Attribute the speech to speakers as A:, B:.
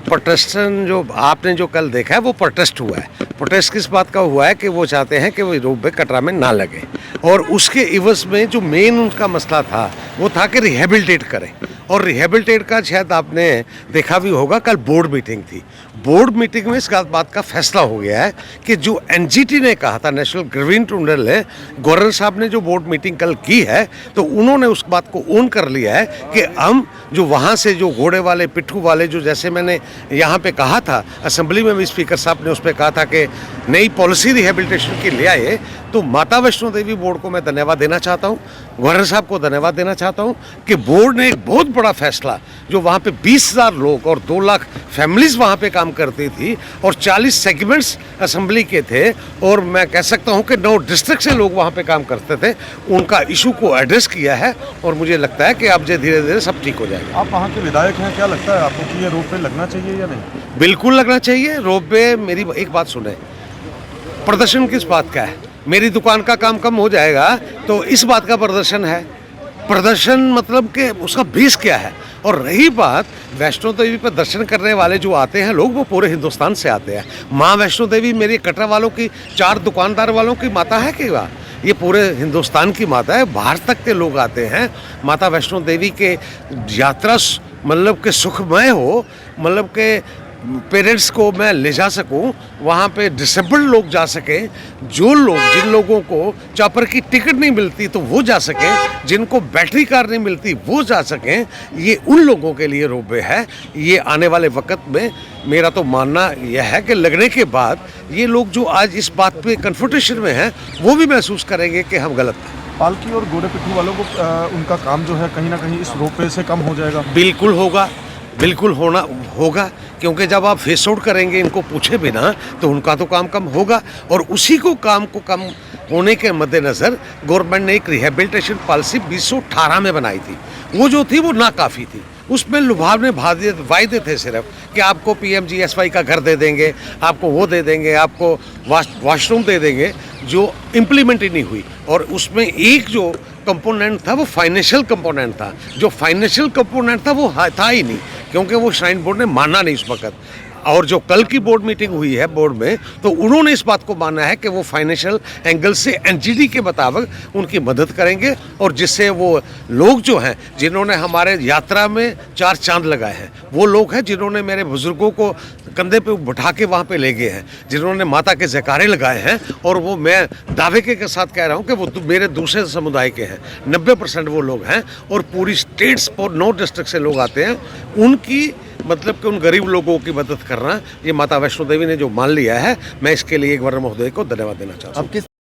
A: प्रोटेस्टन जो आपने जो कल देखा है वो प्रोटेस्ट हुआ है। प्रोटेस्ट किस बात का हुआ है कि वो चाहते हैं कि वो रोपवे कटरा में ना लगे, और उसके इवज में जो मेन उनका मसला था वो था कि रिहेबिलिटेट करें। और रिहेबिलिटेट का शायद आपने देखा भी होगा, कल बोर्ड मीटिंग थी। बोर्ड मीटिंग में इस बात का फैसला हो गया है कि जो एनजीटी ने कहा था, नेशनल ग्रीन ट्रिब्यूनल ने, गवर्नर साहब ने जो बोर्ड मीटिंग कल की है तो उन्होंने उस बात को ओन कर लिया है कि हम जो वहाँ से जो घोड़े वाले पिट्ठू वाले जो, जैसे मैंने यहाँ पे कहा था असेंबली में भी, स्पीकर साहब ने उस पर कहा था कि नई पॉलिसी रिहेबिलिटेशन की ले आए, तो माता वैष्णो देवी बोर्ड को मैं धन्यवाद देना चाहता हूँ, गवर्नर साहब को धन्यवाद देना चाहता हूँ कि बोर्ड ने एक बहुत बड़ा फैसला, जो वहाँ पे 20,000 लोग और 2 लाख फैमिलीज वहाँ पे काम करती थी और 40 सेगमेंट्स असेंबली के थे, और मैं कह सकता हूँ कि 9 डिस्ट्रिक्ट से लोग वहाँ पे काम करते थे, उनका इशू को एड्रेस किया है। और मुझे लगता है कि अब धीरे धीरे सब ठीक हो जाएगा।
B: आप वहाँ के विधायक हैं, क्या लगता है आपको कि ये रोपवे लगना चाहिए या नहीं?
A: बिल्कुल लगना चाहिए रोपवे। मेरी एक बात सुने, प्रदर्शन किस बात का है? मेरी दुकान का काम कम हो जाएगा तो इस बात का प्रदर्शन है। प्रदर्शन मतलब कि उसका बेस क्या है? और रही बात वैष्णो देवी पर दर्शन करने वाले जो आते हैं लोग, वो पूरे हिंदुस्तान से आते हैं। माँ वैष्णो देवी मेरी कटरा वालों की, 4 दुकानदार वालों की माता है कि वाह, ये पूरे हिंदुस्तान की माता है। बाहर तक के लोग आते हैं। माता वैष्णो देवी के यात्रा मतलब के सुखमय हो, मतलब के पेरेंट्स को मैं ले जा सकूं, वहाँ पे डिसेबल्ड लोग जा सकें, जो लोग, जिन लोगों को चॉपर की टिकट नहीं मिलती तो वो जा सकें, जिनको बैटरी कार नहीं मिलती वो जा सकें, ये उन लोगों के लिए रोपवे है। ये आने वाले वक्त में मेरा तो मानना यह है कि लगने के बाद ये लोग जो आज इस बात पे कन्फ्रंटेशन में हैं, वो भी महसूस करेंगे कि हम गलत हैं।
B: पालकी और घोड़े पिट्ठू वालों को उनका काम जो है कहीं ना कहीं इस रोपवे से कम हो जाएगा।
A: बिल्कुल होगा, बिल्कुल होगा, क्योंकि जब आप फेस आउट करेंगे इनको पूछे बिना तो उनका तो काम कम होगा। और उसी को काम को कम होने के मद्देनज़र गवर्नमेंट ने एक रिहेबिलिटेशन पॉलिसी 2018 में बनाई थी। वो जो थी वो नाकाफ़ी थी। उसमें लुभावने वायदे थे सिर्फ कि आपको PMGSY का घर दे देंगे, आपको वो दे देंगे, आपको वॉशरूम दे देंगे, जो इम्प्लीमेंट ही नहीं हुई। और उसमें एक जो कंपोनेंट था वो फाइनेंशियल कंपोनेंट था। जो फाइनेंशियल कंपोनेंट था वो था ही नहीं, क्योंकि वो श्राइन बोर्ड ने माना नहीं उस वक्त। और जो कल की बोर्ड मीटिंग हुई है बोर्ड में, तो उन्होंने इस बात को माना है कि वो फाइनेंशियल एंगल से एनजीटी के मुताबिक उनकी मदद करेंगे, और जिससे वो लोग जो हैं जिन्होंने हमारे यात्रा में 4 चांद लगाए हैं, वो लोग हैं जिन्होंने मेरे बुजुर्गों को कंधे पे बिठा के वहाँ पे ले गए हैं, जिन्होंने माता के जयकारे लगाए हैं, और वो मैं दावे के साथ कह रहा हूँ कि वो मेरे दूसरे समुदाय के हैं। 90% वो लोग हैं, और पूरी स्टेट्स और 9 डिस्ट्रिक्ट से लोग आते हैं। उनकी मतलब कि उन गरीब लोगों की मदद करना, ये माता वैष्णो देवी ने जो मान लिया है, मैं इसके लिए गवर्नर महोदय को धन्यवाद देना चाहता हूँ।